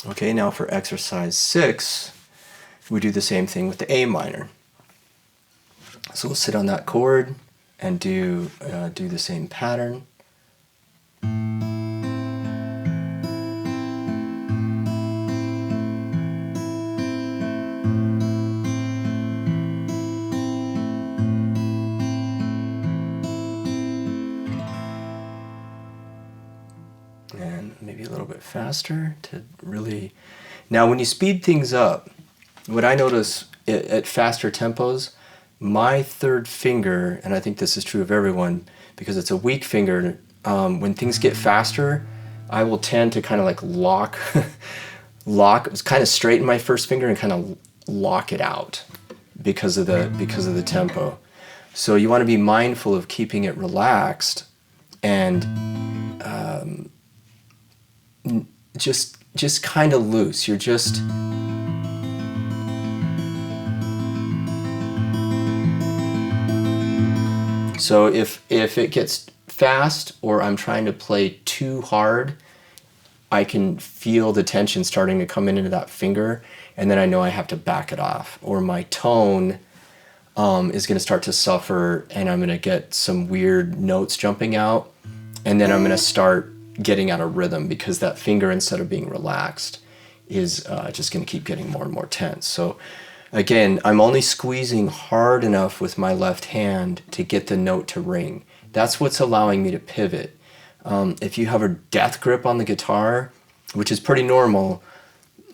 Okay, now for exercise 6, we do the same thing with the A minor. So we'll sit on that chord and do the same pattern. And maybe a little bit faster to really... Now when you speed things up, what I notice at faster tempos, my third finger, and I think this is true of everyone because it's a weak finger, when things get faster, I will tend to kind of like lock, kind of straighten my first finger and kind of lock it out because of the tempo. So you want to be mindful of keeping it relaxed and just kind of loose. You're just... So if it gets fast or I'm trying to play too hard, I can feel the tension starting to come into that finger, and then I know I have to back it off, or my tone is going to start to suffer, and I'm going to get some weird notes jumping out, and then I'm going to start getting out of rhythm because that finger, instead of being relaxed, is just going to keep getting more and more tense. So again, I'm only squeezing hard enough with my left hand to get the note to ring. That's what's allowing me to pivot. If you have a death grip on the guitar, which is pretty normal,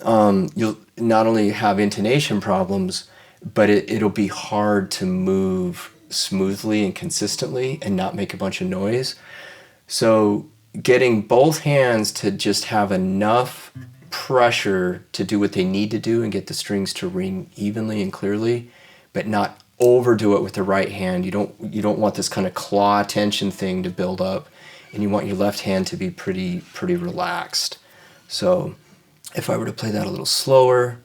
you'll not only have intonation problems, but it'll be hard to move smoothly and consistently and not make a bunch of noise. So getting both hands to just have enough pressure to do what they need to do and get the strings to ring evenly and clearly, but not overdo it with the right hand. You don't want this kind of claw tension thing to build up, and you want your left hand to be pretty relaxed. So if I were to play that a little slower,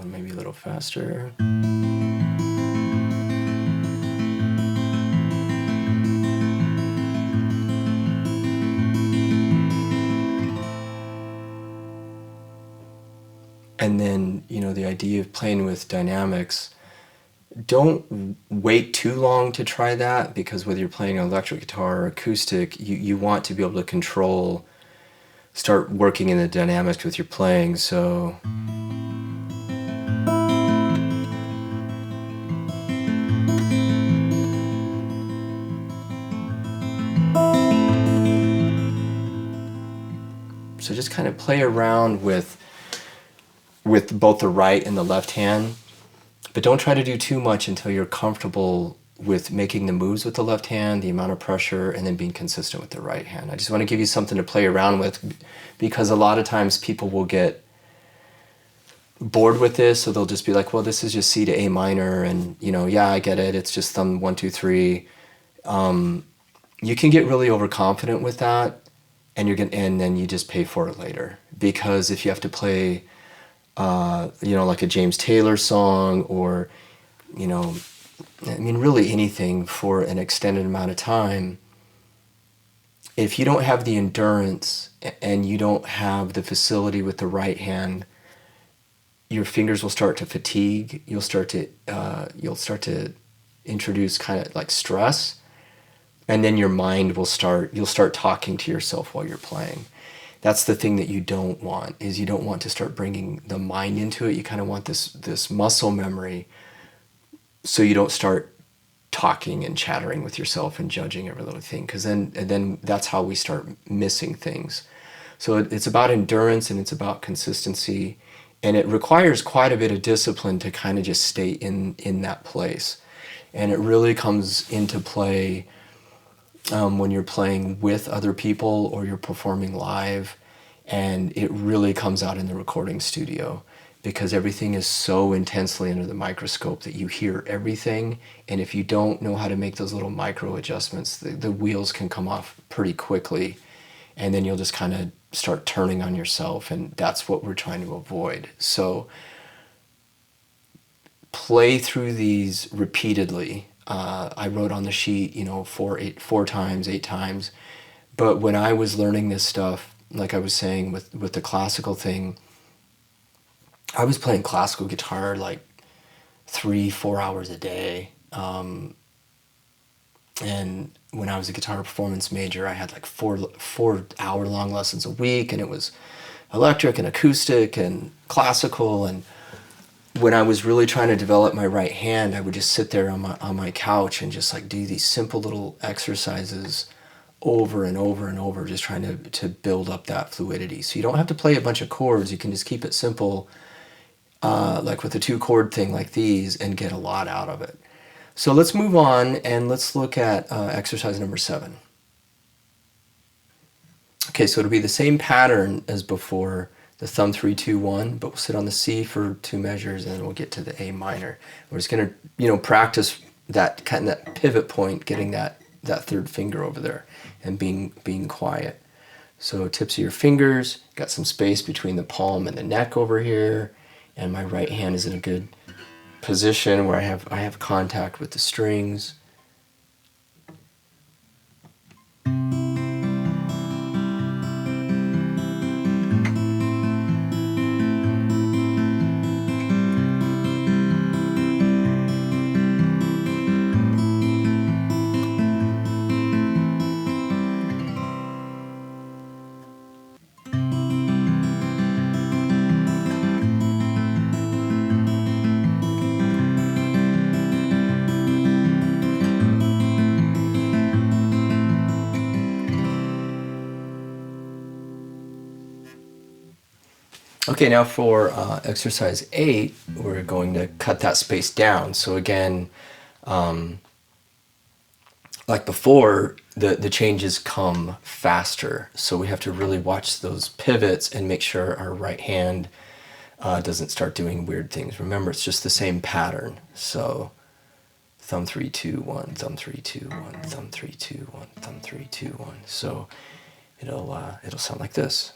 maybe a little faster. And then, the idea of playing with dynamics, don't wait too long to try that, because whether you're playing an electric guitar or acoustic, you want to be able to start working in the dynamics with your playing. So just kind of play around with both the right and the left hand, but don't try to do too much until you're comfortable with making the moves with the left hand, the amount of pressure, and then being consistent with the right hand. I just want to give you something to play around with, because a lot of times people will get bored with this, so they'll just be like, well, this is just C to A minor, and yeah, I get it, it's just thumb 1 2 3. You can get really overconfident with that, and then you just pay for it later, because if you have to play like a James Taylor song, or really anything for an extended amount of time, if you don't have the endurance and you don't have the facility with the right hand, your fingers will start to fatigue. You'll start to introduce kind of like stress, and then your mind you'll start talking to yourself while you're playing. That's the thing that you don't want, is you don't want to start bringing the mind into it. You kind of want this muscle memory, so you don't start talking and chattering with yourself and judging every little thing, because then that's how we start missing things. So it's about endurance, and it's about consistency, and it requires quite a bit of discipline to kind of just stay in that place. And it really comes into play when you're playing with other people or you're performing live, and it really comes out in the recording studio, because everything is so intensely under the microscope that you hear everything, and if you don't know how to make those little micro adjustments, the wheels can come off pretty quickly, and then you'll just kind of start turning on yourself, and that's what we're trying to avoid. So play through these repeatedly. I wrote on the sheet, 4 times, 8 times. But when I was learning this stuff, like I was saying with the classical thing, I was playing classical guitar like 3-4 hours a day. And when I was a guitar performance major, I had like 4 hour-long lessons a week, and it was electric and acoustic and classical. And when I was really trying to develop my right hand, I would just sit there on my couch and just like do these simple little exercises over and over and over, just trying to build up that fluidity. So you don't have to play a bunch of chords. You can just keep it simple, like with a 2-chord thing like these, and get a lot out of it. So let's move on and let's look at exercise number 7. Okay, so it'll be the same pattern as before, the thumb 3, 2, 1, but we'll sit on the C for 2 measures, and then we'll get to the A minor. We're just going to, practice that pivot point, getting that 3rd finger over there, and being quiet. So tips of your fingers, got some space between the palm and the neck over here, and my right hand is in a good position where I have contact with the strings. Okay, now for exercise 8, we're going to cut that space down. So again, like before, the changes come faster. So we have to really watch those pivots and make sure our right hand doesn't start doing weird things. Remember, it's just the same pattern. So thumb 3, 2, 1, thumb 3, 2, 1, thumb 3, 2, 1, thumb 3, 2, 1. So it'll sound like this.